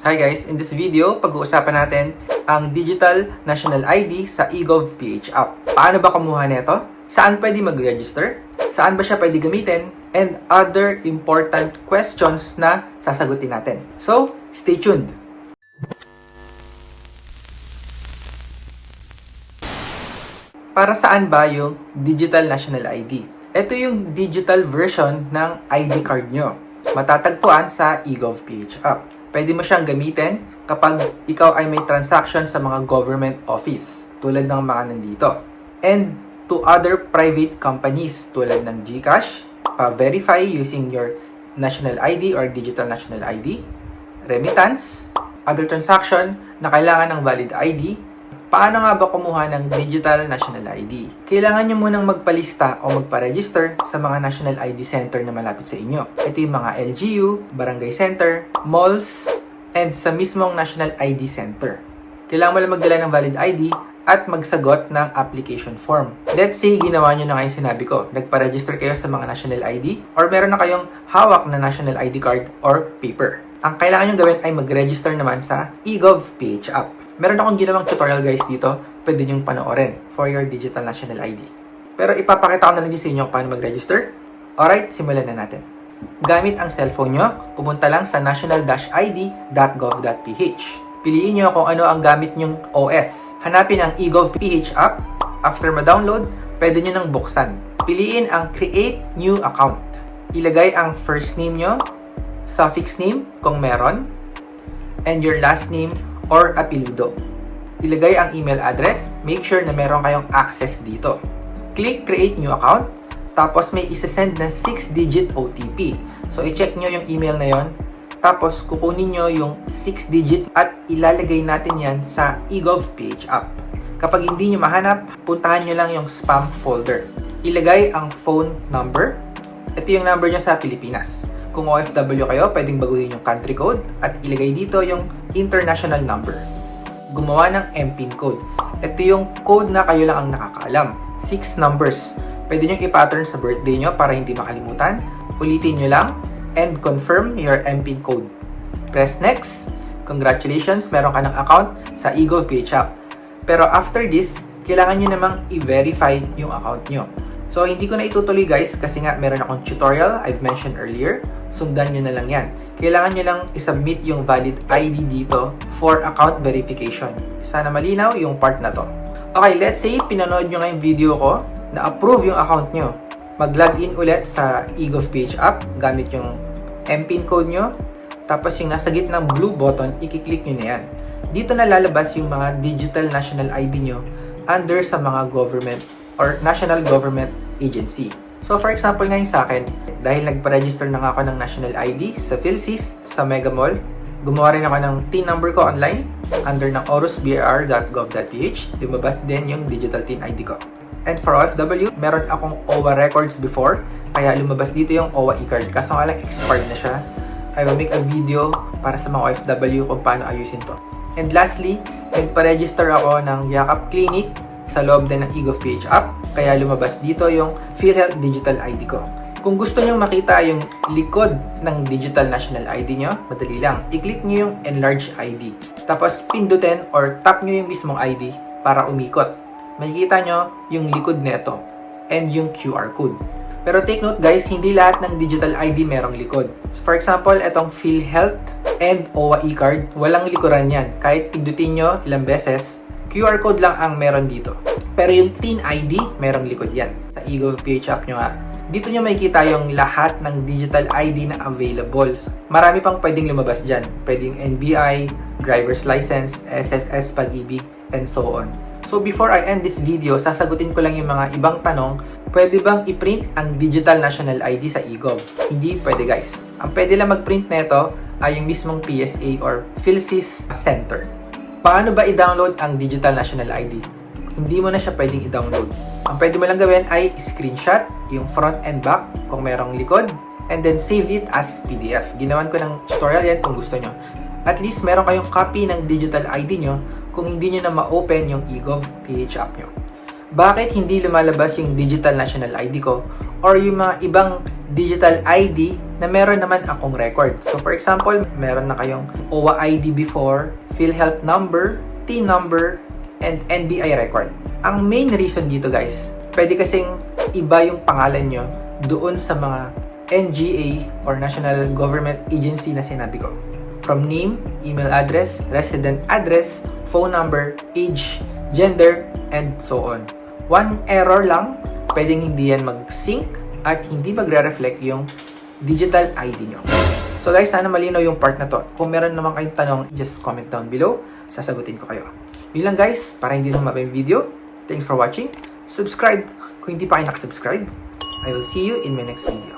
Hi guys, in this video, pag-uusapan natin ang Digital National ID sa eGov.ph app. Paano ba kumuha nito? Saan pwede mag-register? Saan ba siya pwede gamitin? And other important questions na sasagutin natin. So, stay tuned! Para saan ba yung Digital National ID? Ito yung digital version ng ID card nyo. Matatagpuan sa eGov.ph app. Pwede mo siyang gamitin kapag ikaw ay may transaction sa mga government office tulad ng mga nandito. And to other private companies tulad ng GCash, pa-verify using your national ID or digital national ID, remittance, other transaction na kailangan ng valid ID. Paano nga ba kumuha ng digital national ID? Kailangan nyo munang magpalista o magpa-register sa mga national ID center na malapit sa inyo. Ito yung mga LGU, barangay center, malls, and sa mismong national ID center. Kailangan mo lang magdala ng valid ID at magsagot ng application form. Let's say, ginawa nyo na nga yung sinabi ko. Nagpa-register kayo sa mga national ID or meron na kayong hawak na national ID card or paper. Ang kailangan nyo gawin ay mag-register naman sa eGov.ph app. Meron akong ginawang tutorial guys dito, pwede nyong panoorin for your digital national ID. Pero ipapakita ko na lang din sa inyo paano mag-register. Alright, simulan na natin. Gamit ang cellphone nyo, pumunta lang sa national-id.gov.ph. Piliin nyo kung ano ang gamit nyong OS. Hanapin ang eGov.ph app. After ma-download, pwede nyo nang buksan. Piliin ang Create New Account. Ilagay ang first name nyo, suffix name kung meron, and your last name or apelido. Ilagay ang email address. Make sure na meron kayong access dito. Click Create New Account. Tapos may isa-send na 6-digit OTP. So, i-check nyo yung email na yon. Tapos, kukunin nyo yung 6-digit at ilalagay natin yan sa eGov.ph app. Kapag hindi nyo mahanap, puntahan nyo lang yung spam folder. Ilagay ang phone number. Ito yung number nyo sa Pilipinas. Kung OFW kayo, pwedeng baguhin yung country code at ilagay dito yung international number. Gumawa ng MPIN code. Ito yung code na kayo lang ang nakakaalam. 6 numbers. Pwede nyo i-pattern sa birthday nyo para hindi makalimutan. Ulitin nyo lang and confirm your MPIN code. Press next. Congratulations, meron ka ng account sa eGov.ph app. Pero after this, kailangan nyo namang i-verify yung account nyo. So, hindi ko na itutuloy guys kasi nga meron akong tutorial I've mentioned earlier. Sundan nyo na lang yan. Kailangan nyo lang isubmit yung valid ID dito for account verification. Sana malinaw yung part na to. Okay, let's say pinanood nyo nga yung video ko na approve yung account nyo. Mag-login ulit sa eGov.ph app gamit yung MPIN code nyo. Tapos yung nasa gitnang blue button, i-click nyo na yan. Dito na lalabas yung mga digital national ID nyo under sa mga government or national government agency. So for example ngayon sa akin, dahil nagpa-register na nga ako ng national ID sa PhilSys, sa Mega Mall, gumawa rin ako ng TIN number ko online under ng orusbr.gov.ph. Lumabas din yung digital TIN ID ko. And for OFW, meron akong OWA records before, kaya lumabas dito yung OWA e-card. Kaso nga lang expired na siya. I will make a video para sa mga OFW kung paano ayusin to. And lastly, nagpa-register ako ng Yakap Clinic sa loob din ng eGov.ph app, kaya lumabas dito yung PhilHealth Digital ID ko. Kung gusto nyo makita yung likod ng Digital National ID nyo, madali lang. I-click nyo yung Enlarge ID. Tapos pindutin or tap nyo yung mismong ID para umikot. Makikita nyo yung likod nito and yung QR code. Pero take note guys, hindi lahat ng Digital ID merong likod. For example, itong PhilHealth and OWA e-card, walang likuran yan. Kahit pindutin nyo ilang beses, QR code lang ang meron dito. Pero yung TIN ID, merong likod yan. Sa eGov.ph app nyo nga. Dito nyo makikita yung lahat ng digital ID na available. Marami pang pwedeng lumabas dyan. Pwedeng NBI, driver's license, SSS, Pag-ibig, and so on. So before I end this video, sasagutin ko lang yung mga ibang tanong. Pwede bang i-print ang digital national ID sa eGov? Hindi pwede guys. Ang pwede lang mag-print nito ay yung mismong PSA or PhilSys Center. Paano ba i-download ang digital national ID? Hindi mo na siya pwedeng i-download. Ang pwede mo lang gawin ay screenshot yung front and back kung merong likod and then save it as PDF. Ginawan ko ng tutorial yan kung gusto nyo. At least meron kayong copy ng digital ID nyo kung hindi nyo na ma-open yung eGov.ph app nyo. Bakit hindi lumalabas yung digital national ID ko or yung mga ibang digital ID na meron naman akong record. So for example, meron na kayong OWA ID before, PhilHealth number, TIN number, and NBI record. Ang main reason dito guys, pwede kasing iba yung pangalan nyo doon sa mga NGA or National Government Agency na sinabi ko. From name, email address, resident address, phone number, age, gender, and so on. One error lang, pwedeng hindi yan mag-sync at hindi magre-reflect yung digital ID nyo. So guys, sana malinaw yung part na to. Kung meron naman kayong tanong, just comment down below. Sasagutin ko kayo. Yun lang guys, para hindi lumaba yung video. Thanks for watching. Subscribe kung hindi pa kayo nakasubscribe. I will see you in my next video.